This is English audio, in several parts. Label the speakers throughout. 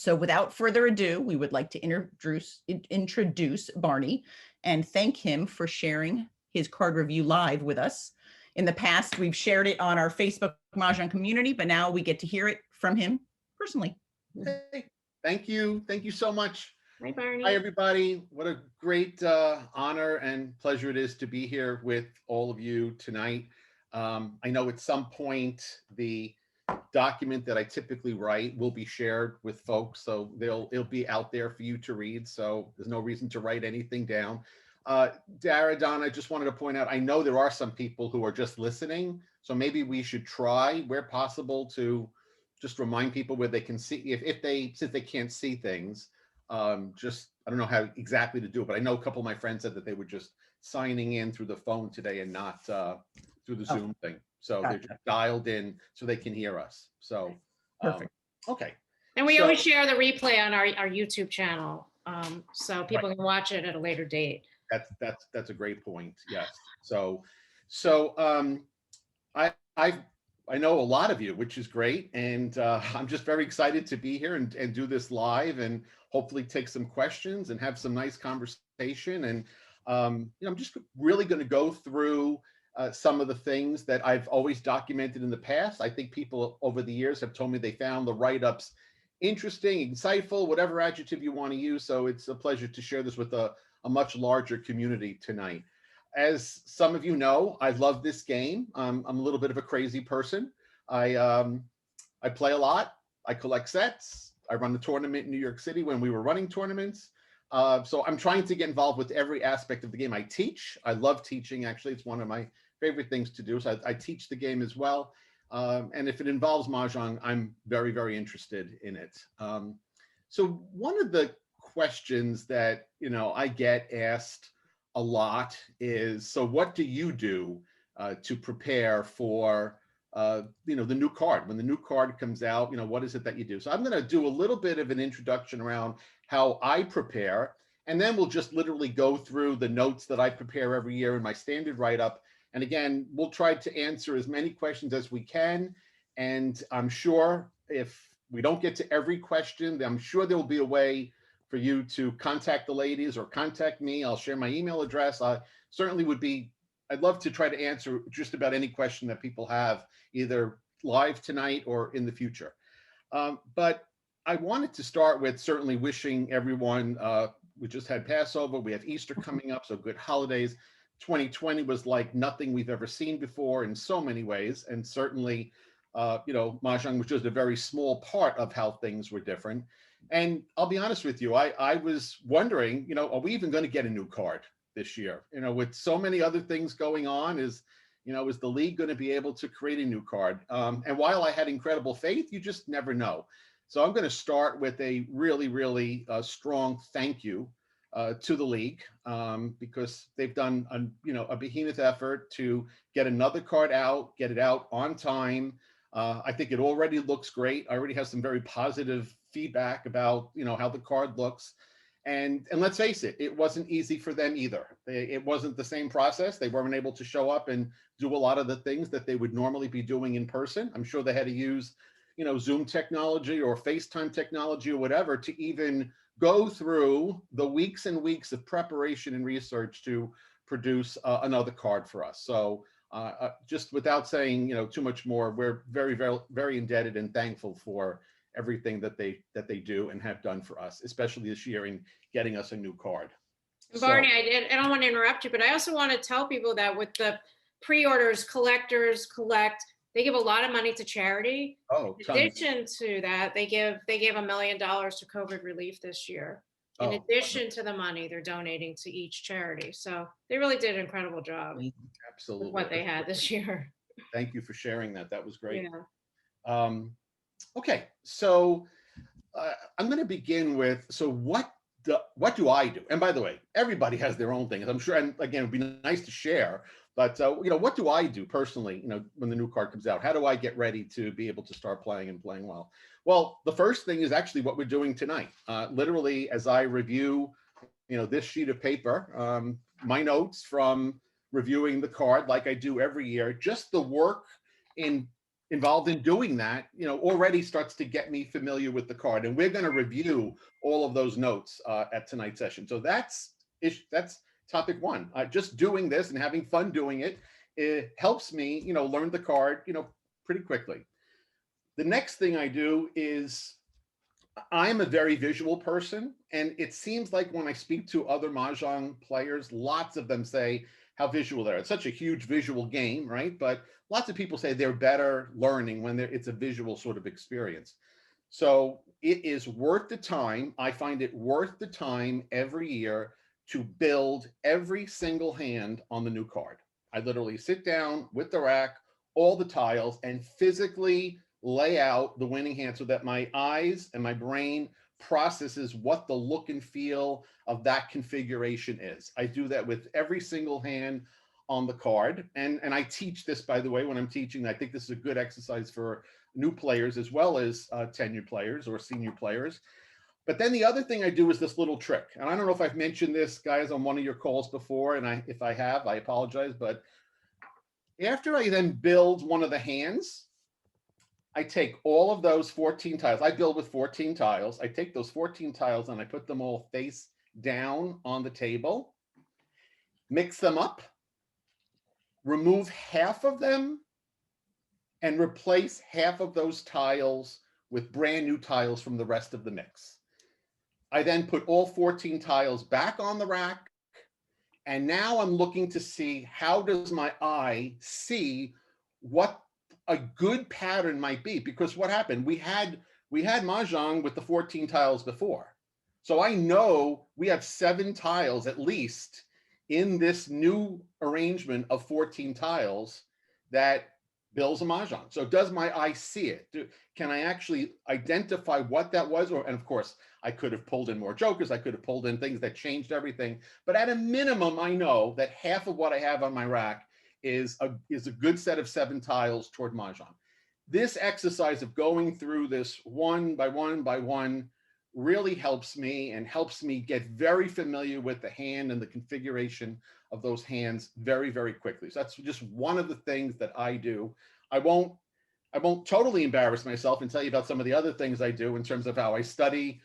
Speaker 1: So without further ado, we would like to introduce Barney and thank him for sharing his card review live with us. In the past, we've shared it on our Facebook Mahjong community, but now we get to hear it from him personally.
Speaker 2: Hey, thank you. Thank you so much.
Speaker 3: Hi, Barney.
Speaker 2: Hi, everybody. What a great honor and pleasure it is to be here with all of you tonight. I know at some point the document that I typically write will be shared with folks, so it'll be out there for you to read. So there's no reason to write anything down. Dara, Donna, I just wanted to point out, I know there are some people who are just listening, so maybe we should try, where possible, to just remind people where they can see, since they can't see things, just, I don't know how exactly to do it, but I know a couple of my friends said that they were just signing in through the phone today and not through the Zoom thing. So they're just dialed in so they can hear us. So,
Speaker 1: perfect.
Speaker 2: Okay.
Speaker 3: And we always share the replay on our YouTube channel, so people can watch it at a later date.
Speaker 2: That's a great point. Yes. So I know a lot of you, which is great, and I'm just very excited to be here and do this live, and hopefully take some questions and have some nice conversation. And I'm just really going to go through some of the things that I've always documented in the past. I think people over the years have told me they found the write-ups interesting, insightful, whatever adjective you want to use. So it's a pleasure to share this with a much larger community tonight. As some of you know, I love this game. I'm a little bit of a crazy person. I play a lot. I collect sets. I run the tournament in New York City when we were running tournaments. So I'm trying to get involved with every aspect of the game. I teach. I love teaching, actually. It's one of my favorite things to do. So I teach the game as well. And if it involves Mahjong, I'm very, very interested in it. So one of the questions that, I get asked a lot is, so what do you do to prepare for, the new card? When the new card comes out, what is it that you do? So I'm going to do a little bit of an introduction around how I prepare, and then we'll just literally go through the notes that I prepare every year in my standard write-up. And again, we'll try to answer as many questions as we can. And I'm sure if we don't get to every question, I'm sure there will be a way for you to contact the ladies or contact me. I'll share my email address. I certainly I'd love to try to answer just about any question that people have, either live tonight or in the future. But I wanted to start with certainly wishing everyone, we just had Passover, we have Easter coming up, so good holidays. 2020 was like nothing we've ever seen before in so many ways. And certainly, Mahjong was just a very small part of how things were different. And I'll be honest with you, I was wondering, are we even going to get a new card this year? With so many other things going on, is the league going to be able to create a new card? And while I had incredible faith, you just never know. So I'm going to start with a really, really strong thank you to the league, because they've done a behemoth effort to get another card out, get it out on time. I think it already looks great. I already have some very positive feedback about how the card looks. And let's face it, it wasn't easy for them either. It wasn't the same process. They weren't able to show up and do a lot of the things that they would normally be doing in person. I'm sure they had to use Zoom technology or FaceTime technology or whatever to even go through the weeks and weeks of preparation and research to produce another card for us. So just without saying too much more, we're very, very, very indebted and thankful for everything that they do and have done for us, especially this year in getting us a new card.
Speaker 3: Barney, I don't want to interrupt you, but I also want to tell people that with the pre-orders, collectors collect, they give a lot of money to charity.
Speaker 2: Oh,
Speaker 3: in addition to that, they gave $1 million to COVID relief this year. In addition to the money they're donating to each charity. So they really did an incredible job.
Speaker 2: Absolutely.
Speaker 3: With what they had this year.
Speaker 2: Thank you for sharing that. That was great.
Speaker 3: Yeah.
Speaker 2: Okay, so I'm going to begin with, so what do I do? And by the way, everybody has their own things, I'm sure, and again, it'd be nice to share, but what do I do personally, when the new card comes out? How do I get ready to be able to start playing and playing well? Well, the first thing is actually what we're doing tonight. Literally, as I review, this sheet of paper, my notes from reviewing the card like I do every year, just the work in involved in doing that, already starts to get me familiar with the card. And we're going to review all of those notes at tonight's session. So that's topic one. Just doing this and having fun doing it, it helps me, learn the card, pretty quickly. The next thing I do is I'm a very visual person, and it seems like when I speak to other Mahjong players, lots of them say how visual they are. It's such a huge visual game, right? But lots of people say they're better learning when it's a visual sort of experience. So it is worth the time. I find it worth the time every year to build every single hand on the new card. I literally sit down with the rack, all the tiles, and physically lay out the winning hand so that my eyes and my brain processes what the look and feel of that configuration is. I do that with every single hand on the card. And I teach this, by the way, when I'm teaching. I think this is a good exercise for new players as well as tenured players or senior players. But then the other thing I do is this little trick. And I don't know if I've mentioned this, guys, on one of your calls before. And if I have, I apologize. But after I then build one of the hands, I take all of those 14 tiles. I build with 14 tiles. I take those 14 tiles and I put them all face down on the table, mix them up, remove half of them, and replace half of those tiles with brand new tiles from the rest of the mix. I then put all 14 tiles back on the rack, and now I'm looking to see, how does my eye see what a good pattern might be? Because what happened, we had Mahjong with the 14 tiles before. So I know we have 7 tiles at least in this new arrangement of 14 tiles that builds a Mahjong. So does my eye see it? Can I actually identify what that was? And of course, I could have pulled in more jokers. I could have pulled in things that changed everything. But at a minimum, I know that half of what I have on my rack is a good set of 7 tiles toward Mahjong. This exercise of going through this one by one by one really helps me and helps me get very familiar with the hand and the configuration of those hands very, very quickly. So that's just one of the things that I do. I won't totally embarrass myself and tell you about some of the other things I do in terms of how I study,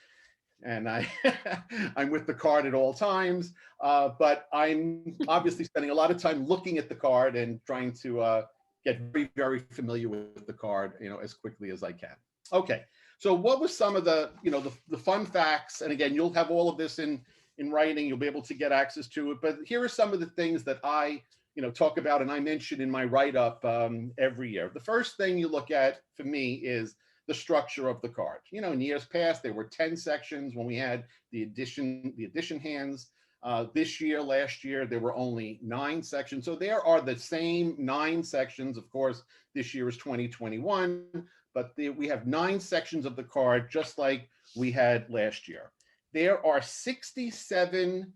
Speaker 2: and I'm with the card at all times, but I'm obviously spending a lot of time looking at the card and trying to get very, very familiar with the card, as quickly as I can. Okay, so what was some of the, the fun facts? And again, you'll have all of this in writing. You'll be able to get access to it. But here are some of the things that I, talk about and I mention in my write-up every year. The first thing you look at for me is the structure of the card. In years past, there were 10 sections when we had the addition hands. Last year, there were only 9 sections. So there are the same 9 sections. Of course, this year is 2021, but we have 9 sections of the card, just like we had last year. There are 67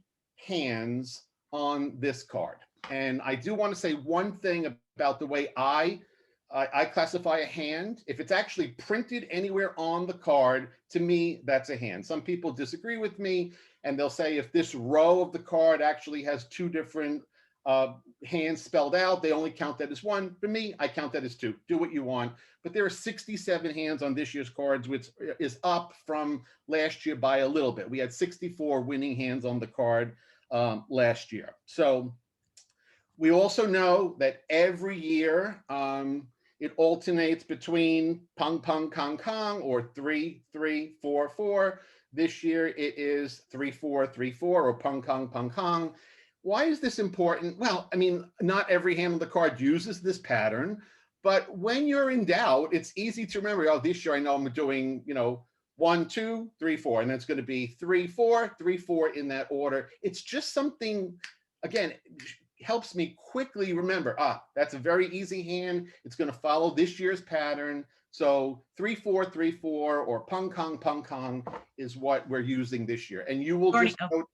Speaker 2: hands on this card. And I do want to say one thing about the way I classify a hand. If it's actually printed anywhere on the card, to me, that's a hand. Some people disagree with me, and they'll say if this row of the card actually has 2 different hands spelled out, they only count that as 1. For me, I count that as 2. Do what you want. But there are 67 hands on this year's cards, which is up from last year by a little bit. We had 64 winning hands on the card last year. So we also know that every year it alternates between Pong Pong Kong Kong or 3 3 4 4. This year it is 3 4 3 4 or Pong Kong Pong Kong. Why is this important? Well, I mean, not every hand on the card uses this pattern, but when you're in doubt, it's easy to remember. Oh, this year I know I'm doing, 1 2 3 4, and it's going to be 3 4 3 4 in that order. It's just something, again, helps me quickly remember, that's a very easy hand. It's going to follow this year's pattern. So 3 4 3 4 or Pong Kong is what we're using this year. And you will
Speaker 1: Barney,
Speaker 2: just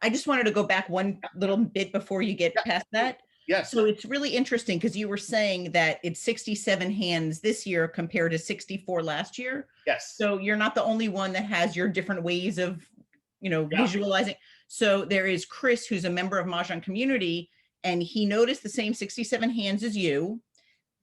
Speaker 1: I just wanted to go back one little bit before you get past that.
Speaker 2: Yes.
Speaker 1: So it's really interesting because you were saying that it's 67 hands this year compared to 64 last year.
Speaker 2: Yes.
Speaker 1: So you're not the only one that has your different ways of, visualizing. So there is Chris, who's a member of Mahjong community, and he noticed the same 67 hands as you.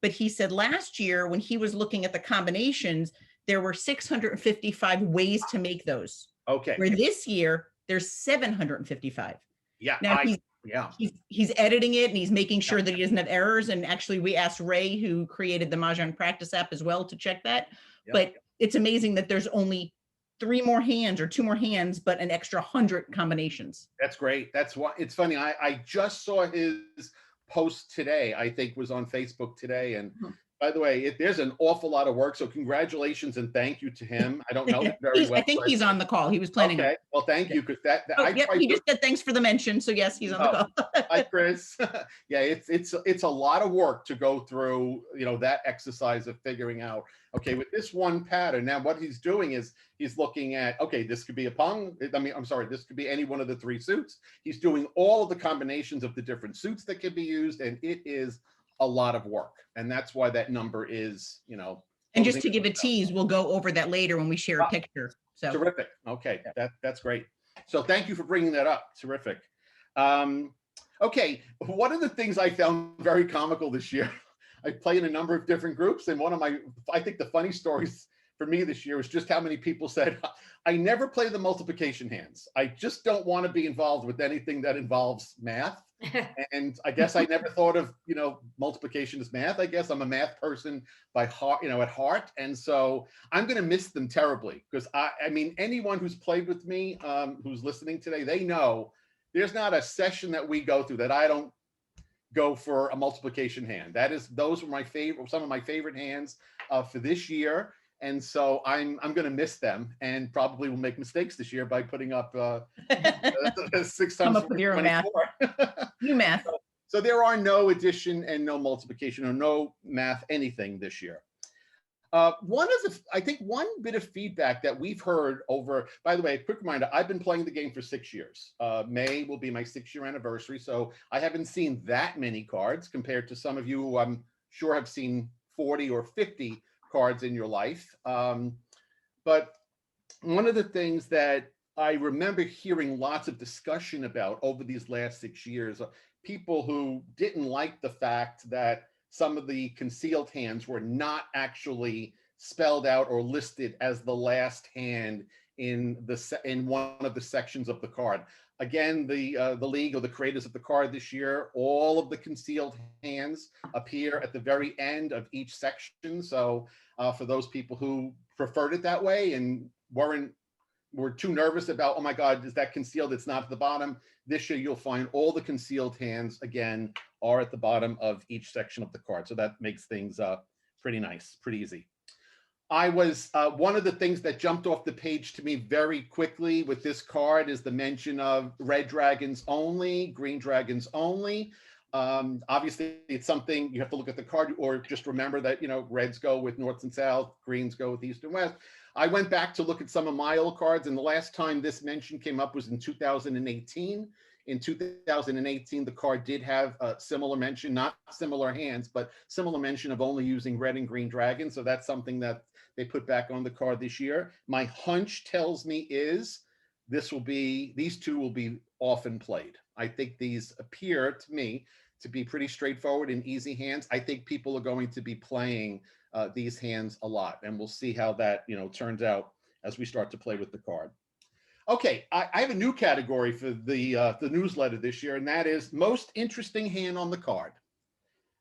Speaker 1: But he said last year when he was looking at the combinations, there were 655 ways to make those.
Speaker 2: Okay.
Speaker 1: Where this year there's 755.
Speaker 2: Yeah.
Speaker 1: Now
Speaker 2: Yeah.
Speaker 1: he's editing it and he's making sure that he doesn't have errors. And actually, we asked Ray, who created the Mahjong practice app, as well, to check that.
Speaker 2: Yep.
Speaker 1: But it's amazing that there's only 3 more hands or 2 more hands, but an extra 100 combinations.
Speaker 2: That's great. That's why it's funny. I just saw his post today. I think was on Facebook today. And by the way, there's an awful lot of work. So congratulations and thank you to him. I don't know him very well.
Speaker 1: I think he's on the call. He was planning.
Speaker 2: Okay. Well, thank you, because
Speaker 1: he just said thanks for the mention. So yes, he's on the call.
Speaker 2: Hi, Chris. Yeah, it's a lot of work to go through, that exercise of figuring out, okay, with this one pattern. Now, what he's doing is he's looking at, okay, this could be a Pong. I'm sorry, this could be any one of the 3 suits. He's doing all of the combinations of the different suits that can be used, and it is a lot of work. And that's why that number is,
Speaker 1: And just to give a tease, we'll go over that later when we share a picture. So
Speaker 2: terrific. Okay, that's great. So thank you for bringing that up. Terrific. Okay, one of the things I found very comical this year, I play in a number of different groups, and I think the funny stories for me this year was just how many people said, I never play the multiplication hands. I just don't want to be involved with anything that involves math. And I guess I never thought of, multiplication as math. I guess I'm a math person by heart, at heart. And so I'm going to miss them terribly, because I mean, anyone who's played with me, who's listening today, they know there's not a session that we go through that I don't go for a multiplication hand. Those were some of my favorite hands for this year. And so I'm going to miss them, and probably will make mistakes this year by putting up 6 times. Come
Speaker 1: up with your own math. New math.
Speaker 2: So there are no addition and no multiplication, or no math anything this year. I think one bit of feedback that we've heard over, by the way, quick reminder, I've been playing the game for 6 years. May will be my 6-year anniversary. So I haven't seen that many cards compared to some of you who I'm sure have seen 40 or 50 cards in your life. But one of the things that I remember hearing lots of discussion about over these last 6 years, people who didn't like the fact that some of the concealed hands were not actually spelled out or listed as the last hand in one of the sections of the card. Again, the league, or the creators of the card this year, all of the concealed hands appear at the very end of each section. So for those people who preferred it that way and were too nervous about, oh my God, is that concealed? It's not at the bottom. This year, you'll find all the concealed hands, again, are at the bottom of each section of the card. So that makes things pretty nice, pretty easy. One of the things that jumped off the page to me very quickly with this card is the mention of red dragons only, green dragons only. Obviously, it's something you have to look at the card, or just remember that, reds go with north and south, greens go with east and west. I went back to look at some of my old cards, and the last time this mention came up was in 2018. In 2018, the card did have a similar mention, not similar hands, but similar mention of only using red and green dragons. So that's something that they put back on the card this year. My hunch tells me is these two will be often played. I think these appear to me to be pretty straightforward and easy hands. I think people are going to be playing these hands a lot, and we'll see how that turns out as we start to play with the card. Okay, I have a new category for the newsletter this year, and that is most interesting hand on the card.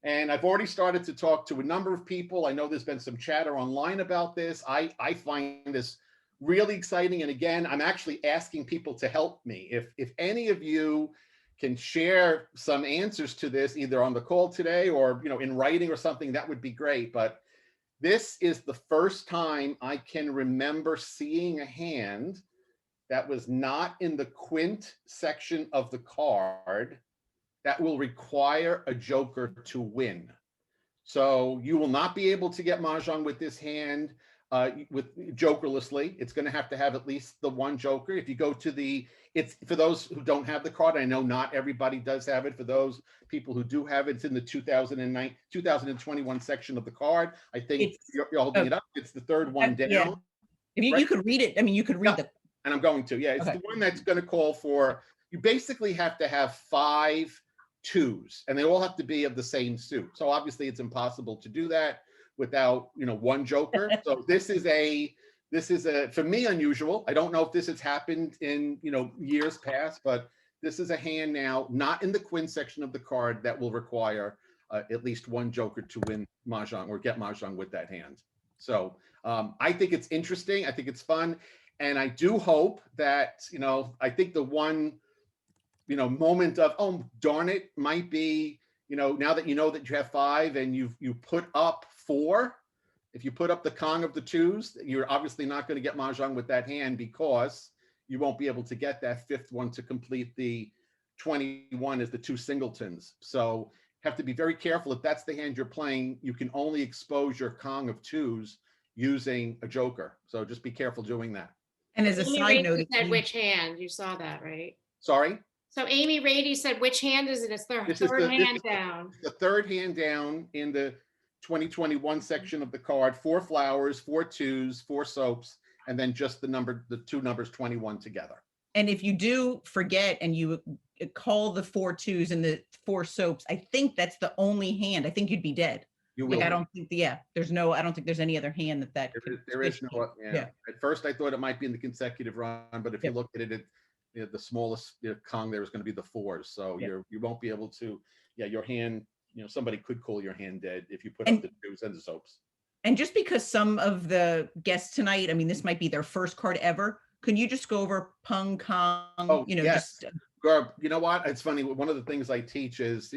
Speaker 2: And I've already started to talk to a number of people. I know there's been some chatter online about this. I find this really exciting. And again, I'm actually asking people to help me. If any of you can share some answers to this, either on the call today or in writing or something, that would be great. But this is the first time I can remember seeing a hand that was not in the quint section of the card that will require a joker to win. So you will not be able to get Mahjong with this hand with jokerlessly. It's going to have at least the one joker. If you go to it's for those who don't have the card, I know not everybody does have it. For those people who do have it, it's in the 2021 section of the card. I think you're holding it up. It's the third one down.
Speaker 1: Yeah. If you could read it, I mean, you could read
Speaker 2: and I'm going to. Yeah, it's the one that's going to call for, you basically have to have 5 twos, and they all have to be of the same suit. So obviously it's impossible to do that without, one joker. So this is a for me unusual. I don't know if this has happened in years past, but this is a hand now not in the queen section of the card that will require at least one joker to win Mahjong or get Mahjong with that hand. So I think it's interesting. I think it's fun. And I do hope that, I think the one, moment of, oh, darn it, might be, now that that you have 5 and you put up 4, if you put up the Kong of the twos, you're obviously not going to get Mahjong with that hand because you won't be able to get that 5th one to complete the 21 as the 2 singletons. So have to be very careful. If that's the hand you're playing, you can only expose your Kong of twos using a joker. So just be careful doing that.
Speaker 1: And as a
Speaker 3: Amy
Speaker 1: side
Speaker 3: Rady
Speaker 1: note,
Speaker 3: said which hand? You saw that, right?
Speaker 2: Sorry?
Speaker 3: So Amy Rady said which hand is it? It's the third hand down.
Speaker 2: The third hand down in the 2021 section of the card. 4 flowers, 4 twos, 4 soaps, and then just the 2 numbers 21 together.
Speaker 1: and if you do forget and you call the 4 twos and the 4 soaps, I think that's the only hand. I think you'd be dead.
Speaker 2: You
Speaker 1: Like,
Speaker 2: will.
Speaker 1: I don't think, I don't think there's any other hand that
Speaker 2: There is no,
Speaker 1: Yeah.
Speaker 2: At first I thought it might be in the consecutive run, but if you look at it, the smallest Kong there is going to be the 4s. So you won't be able to, your hand, somebody could call your hand dead if you put up the 2s and the soaps.
Speaker 1: And just because some of the guests tonight, I mean, this might be their first card ever. Can you just go over Pong Kong?
Speaker 2: Oh, yes.
Speaker 1: Just
Speaker 2: Garb, you know what? It's funny. One of the things I teach is,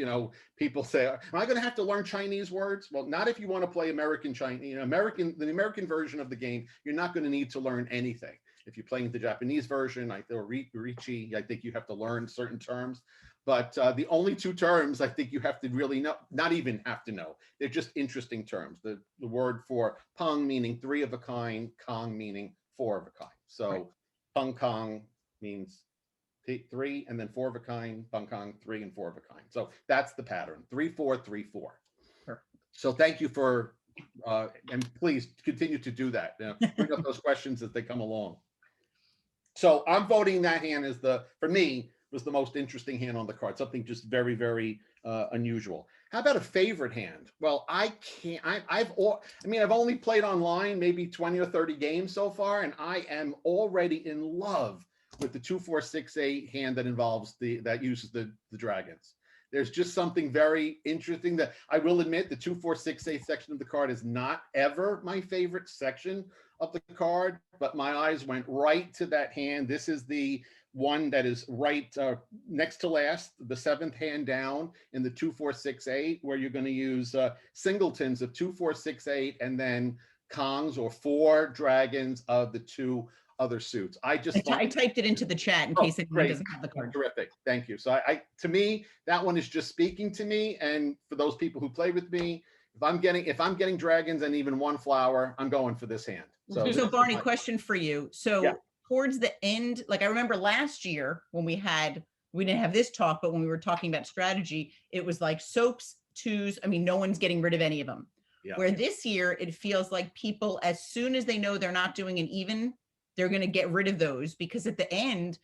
Speaker 2: people say, am I going to have to learn Chinese words? Well, not if you want to play American Chinese, the American version of the game, you're not going to need to learn anything. If you're playing the Japanese version, or Richi, I think you have to learn certain terms. But the only 2 terms I think you have to really know, not even have to know, they're just interesting terms. The word for Pong meaning 3 of a kind, Kong meaning 4 of a kind. So right. Pong Kong means 3 and then 4 of a kind, Pong Kong 3 and 4 of a kind. So that's the pattern, 3, 4, 3, 4.
Speaker 1: Sure. So
Speaker 2: thank you for, and please continue to do that. Bring up those questions as they come along. So I'm voting that hand as for me, was the most interesting hand on the card. Something just very, very unusual. How about a favorite hand? Well, I can't, I've only played online maybe 20 or 30 games so far, and I am already in love with the 2, 4, 6, 8 hand that involves that uses the dragons. There's just something very interesting that I will admit the 2, 4, 6, 8 section of the card is not ever my favorite section of the card, but my eyes went right to that hand. This is the one that is right next to last, the 7th hand down in the 2, 4, 6, 8, where you're going to use singletons of 2, 4, 6, 8, and then Kongs or 4 dragons of the 2 other suits. I typed
Speaker 1: it into the chat in case anyone doesn't have the card.
Speaker 2: Terrific, thank you. So to me, that one is just speaking to me, and for those people who play with me, if I'm getting dragons and even 1 flower, I'm going for this hand.
Speaker 1: So Barney, question for you. So towards the end, like I remember last year when we didn't have this talk, but when we were talking about strategy, it was like soaps, 2s. I mean, no one's getting rid of any of them. Yeah. Where this year, it feels like people, as soon as they know they're not doing an even, they're going to get rid of those, because at the end,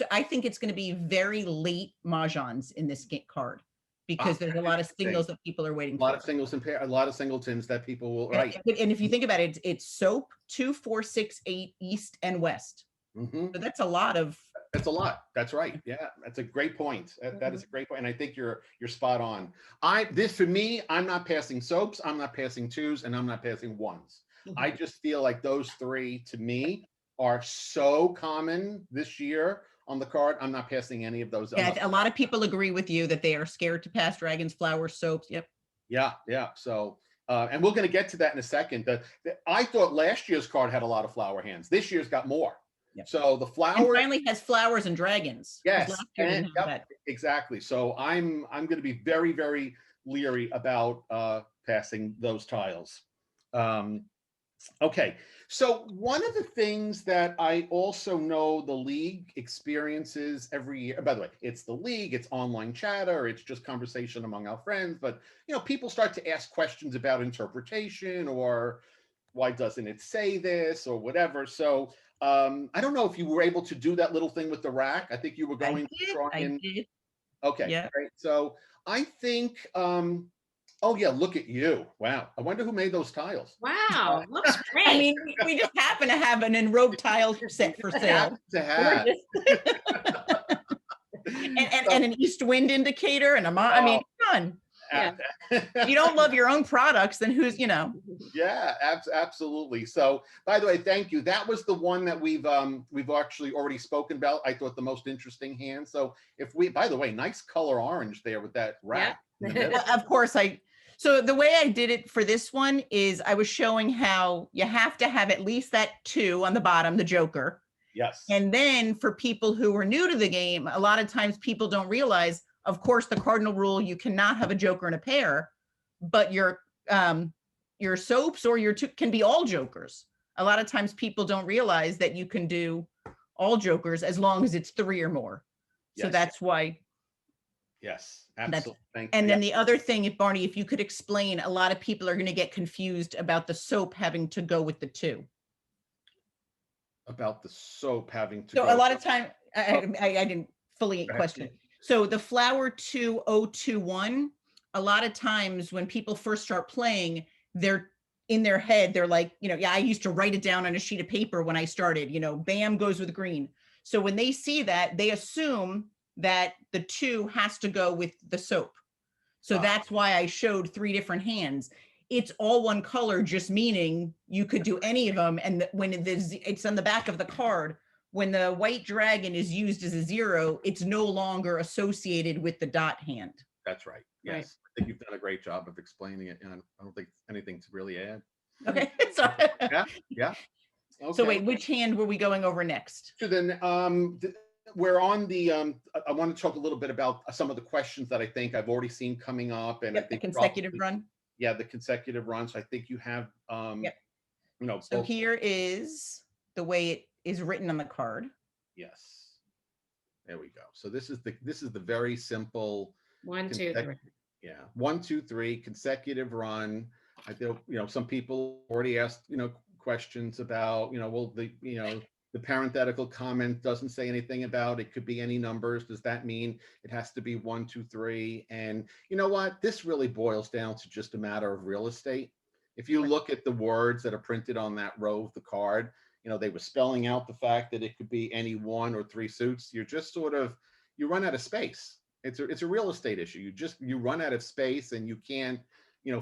Speaker 1: I think it's going to be very late Mahjongs in this card, because there's a lot of singles that people are waiting for.
Speaker 2: A lot of singles and a lot of singletons that people will, right.
Speaker 1: And if you think about it, it's soap, 2, 4, 6, 8, east and west. Mm-hmm. So that's a lot.
Speaker 2: That's a lot. That's right. Yeah, that's a great point. That is a great point. And I think you're spot on. For me, I'm not passing soaps, I'm not passing 2s, and I'm not passing 1s. Mm-hmm. I just feel like those 3 to me are so common this year on the card. I'm not passing any of those.
Speaker 1: Yeah, a lot of people agree with you that they are scared to pass dragons, flowers, soaps. Yep.
Speaker 2: Yeah. So, and we're going to get to that in a second. I thought last year's card had a lot of flower hands. This year's got more. Yep. So the flowers
Speaker 1: finally has flowers and dragons.
Speaker 2: Yes, exactly. So I'm going to be very, very leery about passing those tiles. Okay, so one of the things that I also know the league experiences every year, by the way, it's the league, it's online chatter, it's just conversation among our friends, but people start to ask questions about interpretation, or why doesn't it say this, or whatever. So I don't know if you were able to do that little thing with the rack. I think you were going to try and Okay,
Speaker 1: Yeah.
Speaker 2: great. So I think, oh yeah, look at you. Wow. I wonder who made those tiles.
Speaker 3: Wow, looks
Speaker 1: I
Speaker 3: great.
Speaker 1: mean, we just happen to have an enrobed tile set for sale.
Speaker 2: To
Speaker 1: We're
Speaker 2: have.
Speaker 1: just- and an east wind indicator and I mean, come on.
Speaker 3: Yeah.
Speaker 1: If you don't love your own products, then who's,
Speaker 2: Yeah, absolutely. So, by the way, thank you. That was the one that we've actually already spoken about. I thought the most interesting hand. So, if we, by the way, nice color orange there with that rack in the middle.
Speaker 1: Of course, so the way I did it for this one is I was showing how you have to have at least that 2 on the bottom, the Joker.
Speaker 2: Yes.
Speaker 1: And then for people who are new to the game, a lot of times people don't realize, of course, the cardinal rule, you cannot have a Joker in a pair, but your soaps or your 2 can be all Jokers. A lot of times people don't realize that you can do all Jokers as long as it's 3 or more. So
Speaker 2: Yes.
Speaker 1: that's why.
Speaker 2: Yes, absolutely. Thank
Speaker 1: And
Speaker 2: you.
Speaker 1: then the other thing, if Barney, if you could explain, a lot of people are going to get confused about the soap having to go with the 2.
Speaker 2: About the soap having to
Speaker 1: So
Speaker 2: go.
Speaker 1: a lot of time, I didn't fully question. So the flower 2021, a lot of times when people first start playing, they're in their head, they're like, yeah, I used to write it down on a sheet of paper when I started, bam goes with green. So when they see that, they assume that the 2 has to go with the soap. So that's why I showed 3 different hands. It's all one color, just meaning you could do any of them. And when it's on the back of the card, when the white dragon is used as a 0, it's no longer associated with the dot hand.
Speaker 2: That's right. Yes.
Speaker 3: Right.
Speaker 2: I think you've done a great job of explaining it. And I don't think anything to really add.
Speaker 1: Okay. So,
Speaker 2: Yeah. Okay.
Speaker 1: So wait, which hand were we going over next?
Speaker 2: So then we're on the, I want to talk a little bit about some of the questions that I think I've already seen coming up. And I think
Speaker 1: the consecutive run.
Speaker 2: Yeah, the consecutive run. So I think you have,
Speaker 1: So
Speaker 2: both.
Speaker 1: here is the way it is written on the card.
Speaker 2: Yes. There we go. So this is the very simple
Speaker 3: 1, 2, 3.
Speaker 2: Yeah, 1, 2, 3 consecutive run. I feel some people already asked questions about well the parenthetical comment doesn't say anything about it could be any numbers. Does that mean it has to be 1, 2, 3? And you know what? This really boils down to just a matter of real estate. If you look at the words that are printed on that row of the card, they were spelling out the fact that it could be any 1 or 3 suits. You're just you run out of space. It's a real estate issue. You run out of space and you can't,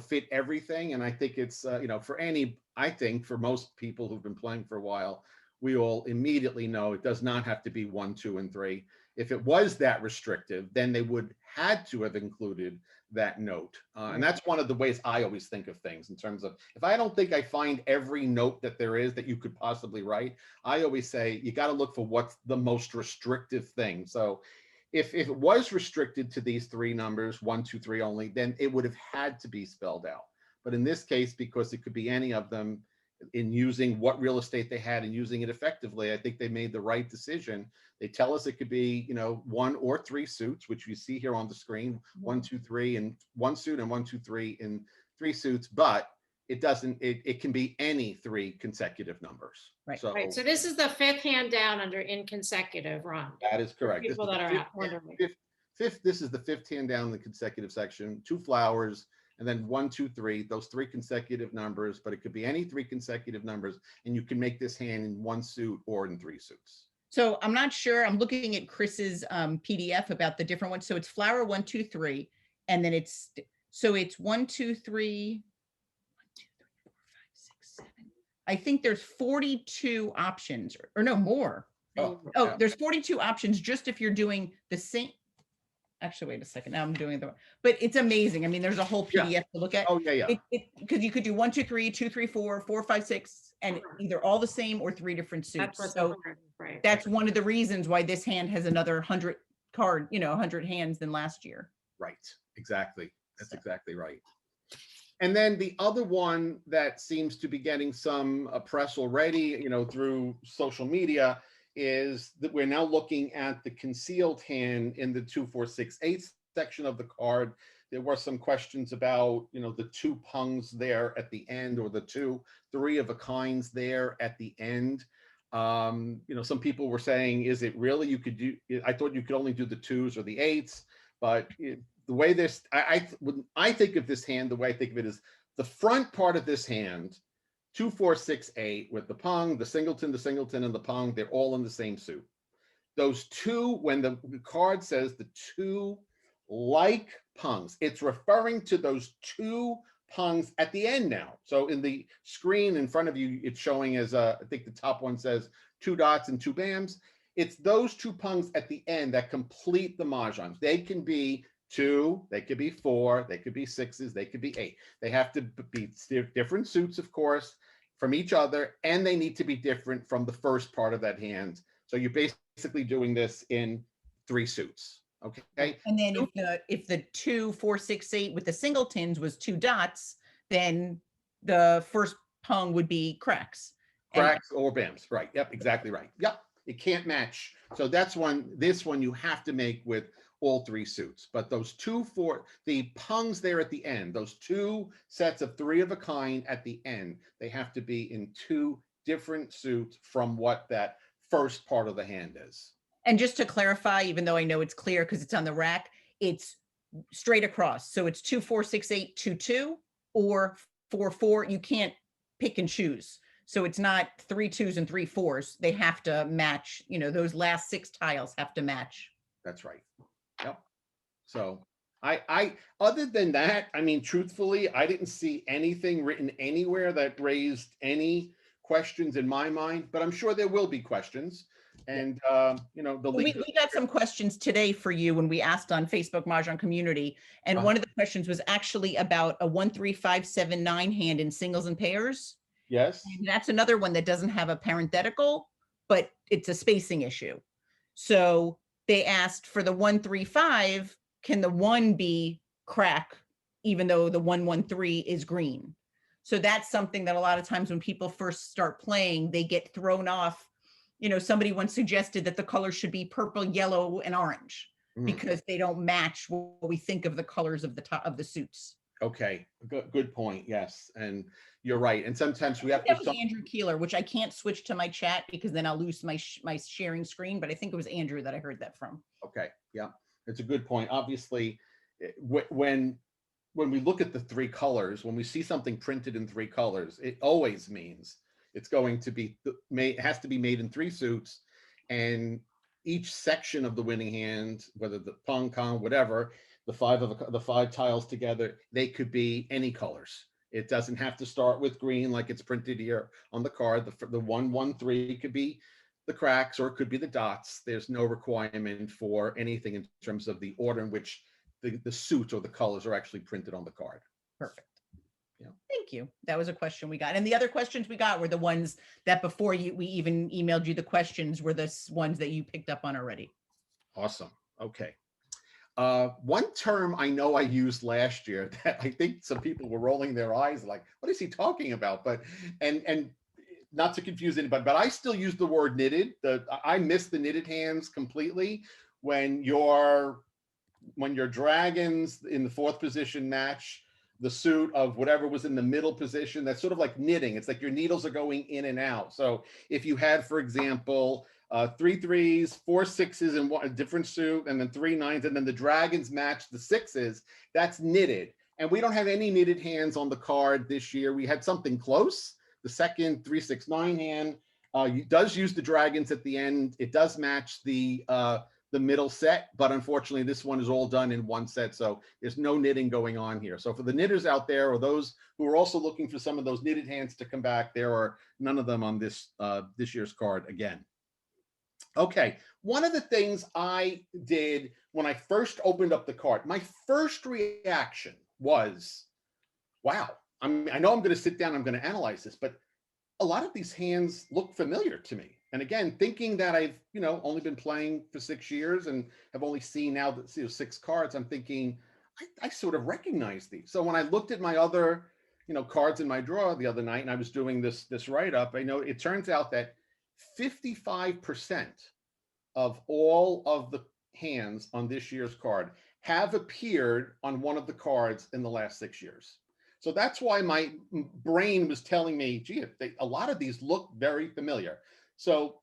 Speaker 2: fit everything. And I think it's, I think for most people who've been playing for a while, we all immediately know it does not have to be 1, 2, and 3. If it was that restrictive, then they would had to have included that note. And that's one of the ways I always think of things in terms of, if I don't think I find every note that there is that you could possibly write, I always say, you got to look for what's the most restrictive thing. So if it was restricted to these 3 numbers, 1, 2, 3 only, then it would have had to be spelled out. But in this case, because it could be any of them, in using what real estate they had and using it effectively, I think they made the right decision. They tell us it could be, 1 or 3 suits, which you see here on the screen, 1, 2, 3 and 1 suit and 1, 2, 3 and 3 suits, but it doesn't, it can be any 3 consecutive numbers.
Speaker 1: Right.
Speaker 3: So this is the 5th hand down under inconsecutive run.
Speaker 2: That is correct.
Speaker 3: People that are wondering.
Speaker 2: This is the 5th hand down in the consecutive section, 2 flowers, and then 1, 2, 3, those 3 consecutive numbers, but it could be any 3 consecutive numbers, and you can make this hand in 1 suit or in 3 suits.
Speaker 1: So I'm not sure. I'm looking at Chris's PDF about the different ones. So it's flower 1, 2, 3, and then it's 1, 2, 3, 4, 5, 6, 7. I think there's 42 options, or no more. Oh, there's 42 options just if you're doing the same. Actually, wait a second. Now I'm doing but it's amazing. I mean, there's a whole PDF to look at.
Speaker 2: Oh, yeah.
Speaker 1: Because you could do 1, 2, 3, 2, 3, 4, 4, 5, 6, and either all the same or 3 different suits. That's one of the reasons why this hand has another 100 100 hands than last year.
Speaker 2: Right. Exactly. That's exactly right. And then the other one that seems to be getting some press already, through social media, is that we're now looking at the concealed hand in the 2, 4, 6, 8 section of the card. There were some questions about, the 2 pungs there at the end, or the 2 3 of a kinds there at the end. Some people were saying, is it really, I thought you could only do the 2s or the 8s. but the way this, when I think of this hand, the way I think of it is the front part of this hand, 2, 4, 6, 8, with the Pong, the singleton, and the Pong, they're all in the same suit. Those two, when the card says the two like Pongs, it's referring to those two Pongs at the end now. So in the screen in front of you, it's showing as I think the top one says 2 dots and 2 bams. It's those two Pongs at the end that complete the Mahjong. They can be 2, they could be 4, they could be 6s, they could be 8. They have to be different suits, of course, from each other, and they need to be different from the first part of that hand. So you're basically doing this in 3 suits. Okay.
Speaker 1: And then if the 2, 4, 6, 8 with the singletons was 2 dots, then the first Pong would be cracks.
Speaker 2: Cracks or bams. Right. Yep. Exactly right. Yep. It can't match. So that's this one you have to make with all 3 suits. But those 2, 4, the Pongs there at the end, those 2 sets of 3 of a kind at the end, they have to be in 2 different suits from what that first part of the hand is.
Speaker 1: And just to clarify, even though I know it's clear because it's on the rack, it's straight across. So it's 2, 4, 6, 8, 2, 2, or 4, 4. You can't pick and choose. So it's not 3 2s and 3 4s. They have to match. Those last 6 tiles have to match.
Speaker 2: That's right. Yep. So I other than that, I mean, truthfully, I didn't see anything written anywhere that raised any questions in my mind, but I'm sure there will be questions. And
Speaker 1: we got some questions today for you when we asked on Facebook Mahjong community, and one of the questions was actually about a 1 3 5 7 9 hand in singles and pairs.
Speaker 2: Yes,
Speaker 1: and that's another one that doesn't have a parenthetical, but it's a spacing issue. So they asked for the 1 3 5, can the 1 be crack even though the 1 1 3 is green? So that's something that a lot of times when people first start playing, they get thrown off. Somebody once suggested that the colors should be purple, yellow, and orange because they don't match what we think of the colors of the top of the suits.
Speaker 2: Okay, good point. Yes, and you're right. And sometimes we have to.
Speaker 1: That was Andrew Keeler, which I can't switch to my chat because then I'll lose my sharing screen. But I think it was Andrew that I heard that from.
Speaker 2: Okay, yeah, it's a good point. Obviously, when we look at the 3 colors, when we see something printed in 3 colors, it always means it's going to be it has to be made in 3 suits, and each section of the winning hand, whether the Pong Kong, whatever, the 5 tiles together, they could be any colors. It doesn't have to start with green like it's printed here on the card. The 1 1 3 could be the cracks or it could be the dots. There's no requirement for anything in terms of the order in which the suits or the colors are actually printed on the card.
Speaker 1: Perfect. Yeah. Thank you. That was a question we got. And the other questions we got were the ones that before we even emailed you the questions were the ones that you picked up on already.
Speaker 2: Awesome. Okay. One term I know I used last year that I think some people were rolling their eyes like, what is he talking about? But, and not to confuse anybody, but I still use the word knitted. I miss the knitted hands completely when your dragons in the 4th position match the suit of whatever was in the middle position. That's sort of like knitting. It's like your needles are going in and out. So if you had, for example, 3 3s, 4 6s in a different suit, and then 3 9s, and then the dragons match the 6s, that's knitted. And we don't have any knitted hands on the card this year. We had something close. The second 3 6 9 hand does use the dragons at the end. It does match the middle set, but unfortunately this one is all done in one set, so there's no knitting going on here. So for the knitters out there, or those who are also looking for some of those knitted hands to come back, there are none of them on this year's card again. Okay, one of the things I did when I first opened up the card, my first reaction was, wow, I know I'm going to sit down, I'm going to analyze this, but a lot of these hands look familiar to me. And again, thinking that I've, only been playing for 6 years and have only seen now 6 cards, I'm thinking, I sort of recognize these. So when I looked at my other, cards in my drawer the other night, and I was doing this write-up, I know it turns out that 55% of all of the hands on this year's card have appeared on one of the cards in the last 6 years. So that's why my brain was telling me, gee, a lot of these look very familiar. So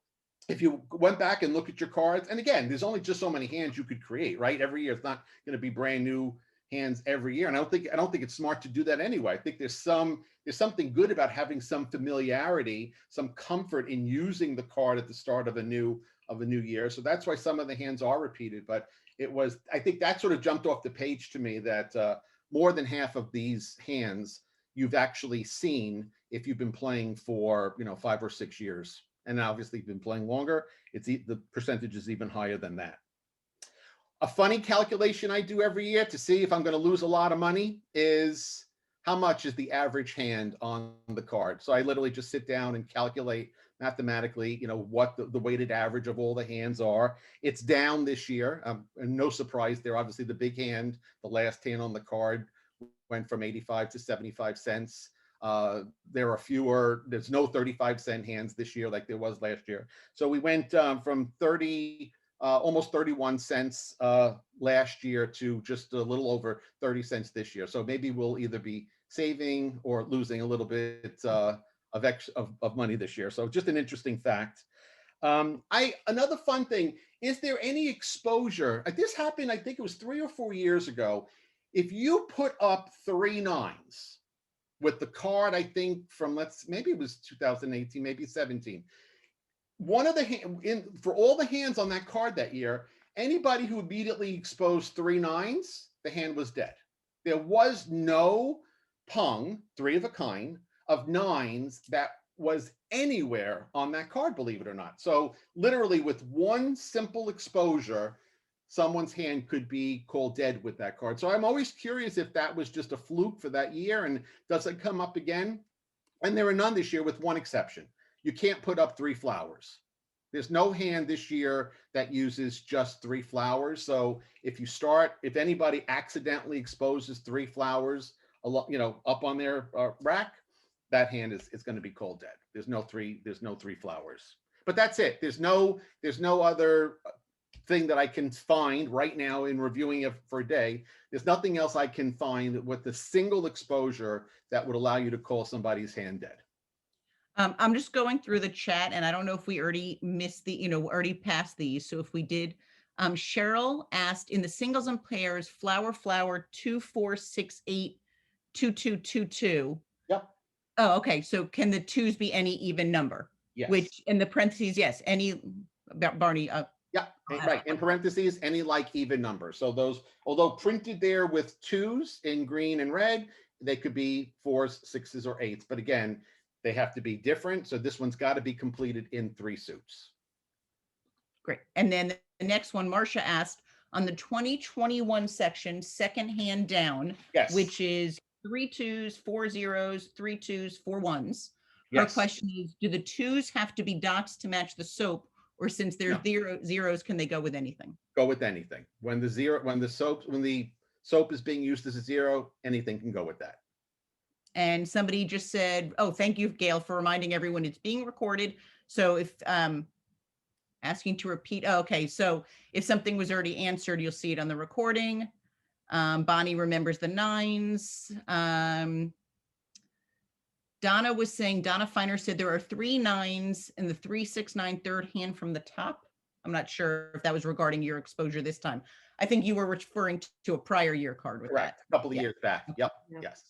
Speaker 2: if you went back and look at your cards, and again, there's only just so many hands you could create, right? Every year, it's not going to be brand new hands every year, and I don't think it's smart to do that anyway. I think there's something good about having some familiarity, some comfort in using the card at the start of a new year. So that's why some of the hands are repeated. But I think that sort of jumped off the page to me, that more than half of these hands you've actually seen if you've been playing for 5 or 6 years. And obviously you've been playing longer, the percentage is even higher than that. A funny calculation I do every year to see if I'm going to lose a lot of money is how much is the average hand on the card. So I literally just sit down and calculate mathematically, what the weighted average of all the hands are. It's down this year, and no surprise there. Obviously, the big hand, the last hand on the card, went from 85 to 75 cents. There are fewer, there's no 35-cent hands this year like there was last year. So we went from almost 31 cents last year to just a little over 30 cents this year. So maybe we'll either be saving or losing a little bit of money this year. So just an interesting fact. Another fun thing, is there any exposure? This happened, I think it was 3 or 4 years ago. If you put up 3 nines with the card, I think from maybe it was 2018, maybe 17. One of for all the hands on that card that year, anybody who immediately exposed 3 nines, the hand was dead. There was no Pong, 3 of a kind, of nines that was anywhere on that card, believe it or not. So literally with one simple exposure, someone's hand could be called dead with that card. So I'm always curious if that was just a fluke for that year, and does it come up again? And there are none this year, with one exception. You can't put up 3 flowers. There's no hand this year that uses just 3 flowers. So if anybody accidentally exposes 3 flowers, up on their rack, that hand is going to be called dead. There's no 3 flowers. But that's it. There's no other thing that I can find right now in reviewing it for a day. There's nothing else I can find with the single exposure that would allow you to call somebody's hand dead.
Speaker 1: I'm just going through the chat, and I don't know if we already missed already passed these. So if we did, Cheryl asked, in the singles and pairs, flower, 2468 2222.
Speaker 2: Yep.
Speaker 1: Oh, okay. So can the twos be any even number?
Speaker 2: Yes.
Speaker 1: Which in the parentheses, yes, any, Barney.
Speaker 2: Yeah, right. In parentheses, any like even number. So those, although printed there with 2s in green and red, they could be 4s, 6s, or 8s. But again, they have to be different. So this one's got to be completed in 3 suits.
Speaker 1: Great. And then the next one, Marcia asked, on the 2021 section, second hand down,
Speaker 2: Yes.
Speaker 1: which is 3 2s, 4 0s, 3 2s, 4 1s. Her
Speaker 2: Yes.
Speaker 1: question is, do the 2s have to be dots to match the soap? Or since there's zeros, can they go with anything?
Speaker 2: Go with anything. When the soap is being used as a 0, anything can go with that.
Speaker 1: And somebody just said, oh, thank you, Gail, for reminding everyone it's being recorded. So if asking to repeat, okay, so if something was already answered, you'll see it on the recording. Bonnie remembers the 9s. Donna Finer said there are 3 9s in the 3 6 9 third hand from the top. I'm not sure if that was regarding your exposure this time. I think you were referring to a prior year card with
Speaker 2: Correct.
Speaker 1: that.
Speaker 2: A couple of years back. Yep. Yes.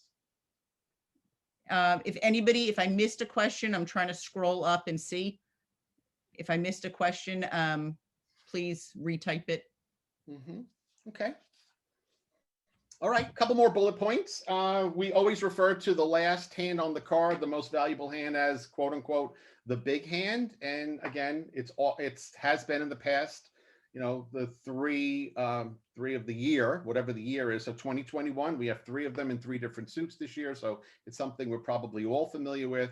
Speaker 1: If I missed a question, I'm trying to scroll up and see. If I missed a question, please retype it.
Speaker 2: Okay. All right, a couple more bullet points. We always refer to the last hand on the card, the most valuable hand, as quote unquote the big hand. And again, it has been in the past, the three of the year, whatever the year is. So 2021, we have 3 of them in 3 different suits this year. So it's something we're probably all familiar with.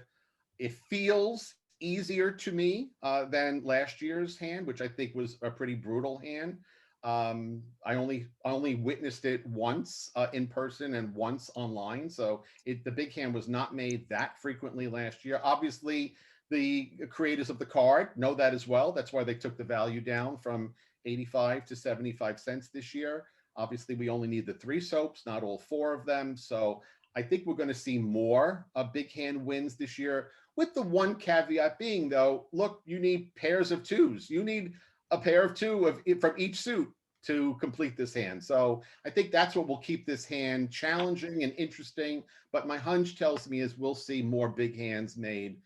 Speaker 2: It feels easier to me than last year's hand, which I think was a pretty brutal hand. I only witnessed it once in person and once online. So the big hand was not made that frequently last year. Obviously, the creators of the card know that as well. That's why they took the value down from 85 to 75 cents this year. Obviously, we only need the 3 soaps, not all 4 of them. So I think we're going to see more big hand wins this year. with the one caveat being though, look, you need pairs of twos. You need a pair of two from each suit to complete this hand. So I think that's what will keep this hand challenging and interesting. But my hunch tells me is we'll see more big hands made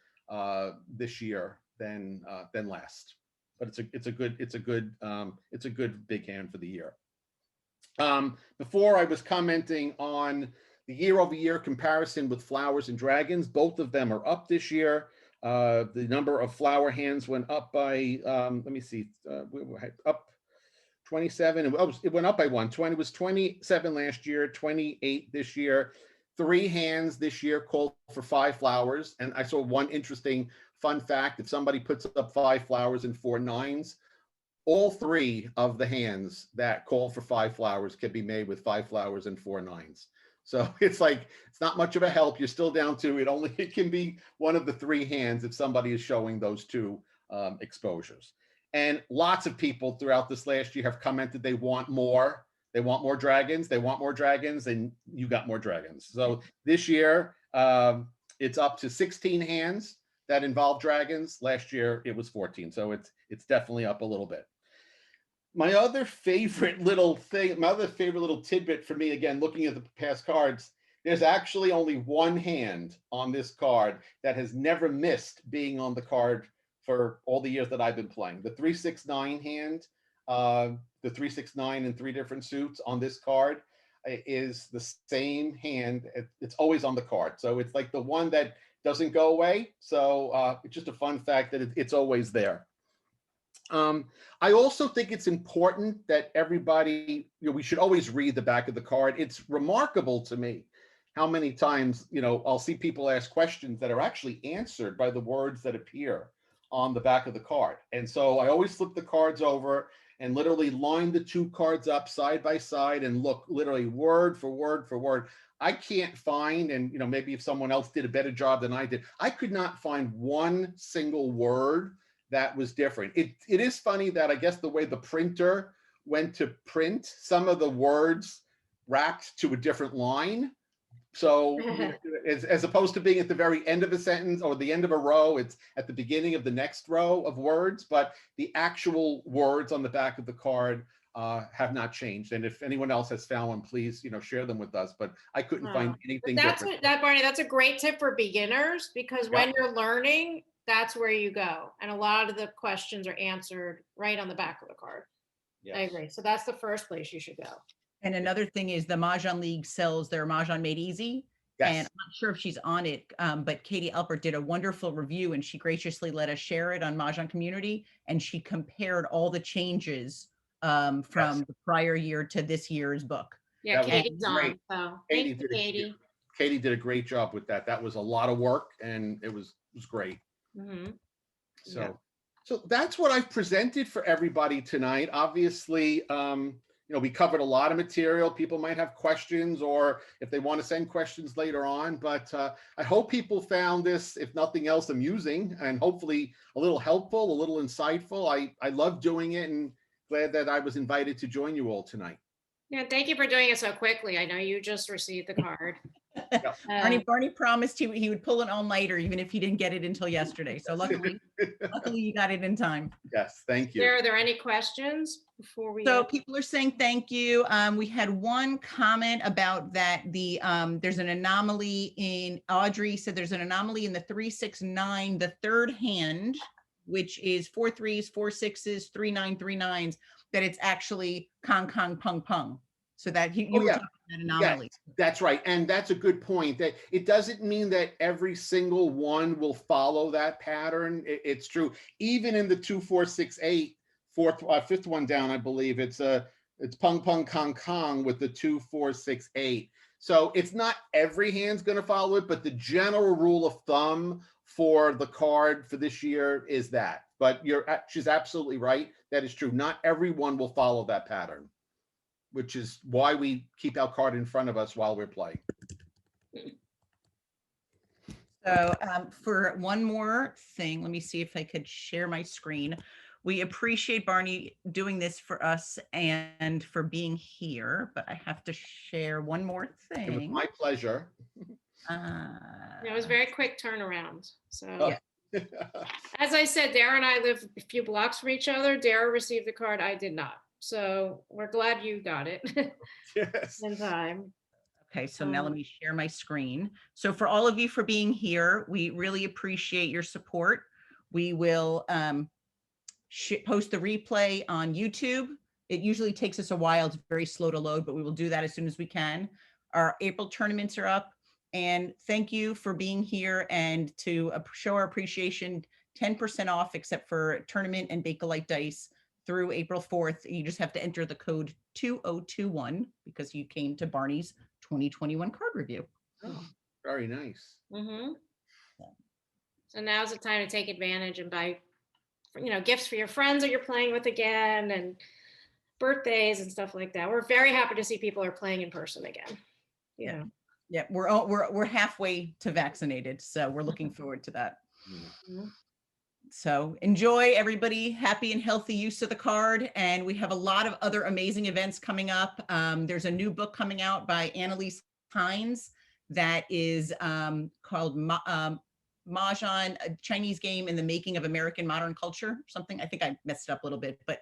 Speaker 2: this year than last. But it's a good big hand for the year. Before I was commenting on the year-over-year comparison with flowers and dragons. Both of them are up this year. The number of flower hands went up by, let me see, up 27. It went up by one. 20 was 27 last year, 28 this year. 3 hands this year called for 5 flowers. And I saw one interesting fun fact. If somebody puts up 5 flowers and 4 nines, all 3 of the hands that call for 5 flowers can be made with 5 flowers and 4 nines. So it's like, it's not much of a help. You're still down to it can be one of the 3 hands if somebody is showing those 2 exposures. And lots of people throughout this last year have commented they want more. They want more dragons. They want more dragons, and you got more dragons. So this year, it's up to 16 hands that involve dragons. Last year, it was 14. So it's definitely up a little bit. My other favorite little tidbit for me, again, looking at the past cards, there's actually only one hand on this card that has never missed being on the card for all the years that I've been playing. The 369 hand, the 369 in 3 different suits on this card is the same hand. It's always on the card. So it's like the one that doesn't go away. So it's just a fun fact that it's always there. I also think it's important that everybody, we should always read the back of the card. It's remarkable to me how many times, I'll see people ask questions that are actually answered by the words that appear on the back of the card. And so I always flip the cards over and literally line the 2 cards up side by side and look literally word for word for word. I can't find, and maybe if someone else did a better job than I did, I could not find one single word that was different. It is funny that I guess the way the printer went to print, some of the words racked to a different line. So as opposed to being at the very end of a sentence or the end of a row, it's at the beginning of the next row of words, but the actual words on the back of the card have not changed. And if anyone else has found one, please, share them with us, but I couldn't find anything different.
Speaker 3: Barney, that's a great tip for beginners, because when you're learning, that's where you go. And a lot of the questions are answered right on the back of the card. Yes. I agree. So that's the first place you should go.
Speaker 1: And another thing is the Mahjong League sells their Mahjong Made Easy. Yes. And I'm not sure if she's on it, but Katie Alpert did a wonderful review and she graciously let us share it on Mahjong Community. And she compared all the changes from the prior year to this year's book.
Speaker 3: Yeah, Katie's on. So thank you, Katie.
Speaker 2: Katie did a great job with that. That was a lot of work and it was great.
Speaker 3: Mm-hmm.
Speaker 2: So that's what I've presented for everybody tonight. Obviously, we covered a lot of material. People might have questions or if they want to send questions later on, but I hope people found this, if nothing else, amusing and hopefully a little helpful, a little insightful. I love doing it and glad that I was invited to join you all tonight.
Speaker 3: Yeah, thank you for doing it so quickly. I know you just received the card.
Speaker 1: Barney promised he would pull an all-nighter even if he didn't get it until yesterday. So luckily you got it in time.
Speaker 2: Yes, thank you.
Speaker 3: Are there any questions before we?
Speaker 1: So people are saying thank you. We had one comment about that there's an anomaly in, Audrey said there's an anomaly in the 369, the third hand, which is 4 3s, 4 6s, 3 9 3 9s, that it's actually Kong Kong Pong Pong. So that you were talking about anomalies.
Speaker 2: Yes, that's right. And that's a good point, that it doesn't mean that every single one will follow that pattern. It's true. Even in the 2 4 6 8, fifth one down, I believe it's Pong Pong Kong Kong with the 2 4 6 8. So it's not every hand's going to follow it, but the general rule of thumb for the card for this year is that. But she's absolutely right. That is true. Not everyone will follow that pattern, which is why we keep our card in front of us while we're playing.
Speaker 1: So for one more thing, let me see if I could share my screen. We appreciate Barney doing this for us and for being here, but I have to share one more thing.
Speaker 2: It was my pleasure.
Speaker 3: It was very quick turnaround. So
Speaker 1: Yeah.
Speaker 3: as I said, Dara and I live a few blocks from each other. Dara received the card. I did not. So we're glad you got it
Speaker 2: Yes.
Speaker 3: in time.
Speaker 1: Okay, so now let me share my screen. So for all of you for being here, we really appreciate your support. We will post the replay on YouTube. It usually takes us a while. It's very slow to load, but we will do that as soon as we can. Our April tournaments are up. And thank you for being here, and to show our appreciation, 10% off except for tournament and Bakelite dice through April 4th. You just have to enter the code 2021 because you came to Barney's 2021 card review.
Speaker 2: Oh, very nice.
Speaker 3: Mm-hmm. So now's the time to take advantage and buy, gifts for your friends that you're playing with again, and birthdays and stuff like that. We're very happy to see people are playing in person again.
Speaker 1: Yeah. Yeah, we're halfway to vaccinated, so we're looking forward to that.
Speaker 3: Mm-hmm.
Speaker 1: So enjoy, everybody. Happy and healthy use of the card. And we have a lot of other amazing events coming up. There's a new book coming out by Annalise Hines that is called Mahjong, a Chinese game in the making of American modern culture, something. I think I messed it up a little bit, but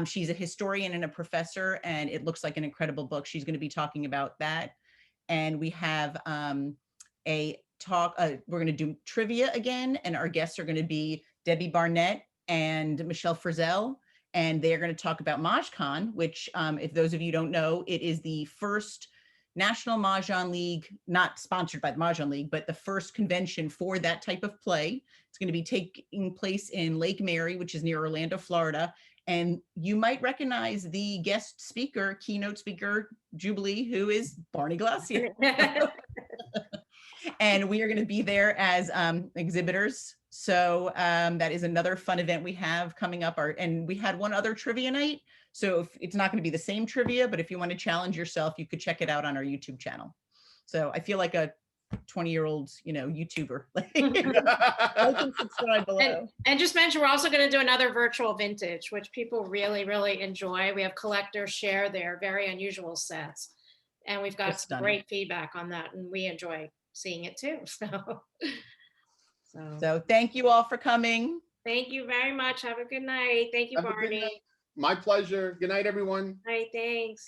Speaker 1: she's a historian and a professor, and it looks like an incredible book. She's going to be talking about that. And we have a talk, we're going to do trivia again, and our guests are going to be Debbie Barnett and Michele Frizzell, and they're going to talk about MahjCon, which, if those of you don't know, it is the first National Mahjong League, not sponsored by the Mahjong League, but the first convention for that type of play. It's going to be taking place in Lake Mary, which is near Orlando, Florida. And you might recognize the guest speaker, keynote speaker, Jubilee, who is Barney Gallassio. And we are going to be there as exhibitors. So that is another fun event we have coming up. And we had one other trivia night. So if, it's not going to be the same trivia, but if you want to challenge yourself, you could check it out on our YouTube channel. So I feel like a 20-year-old, YouTuber. Like and subscribe below.
Speaker 3: And just mention, we're also going to do another virtual vintage, which people really, really enjoy. We have collectors share their very unusual sets, and we've got some great feedback on that, and we enjoy seeing it too.
Speaker 1: So thank you all for coming.
Speaker 3: Thank you very much. Have a good night. Thank you, Barney.
Speaker 2: My pleasure. Good night, everyone.
Speaker 3: All right, thanks.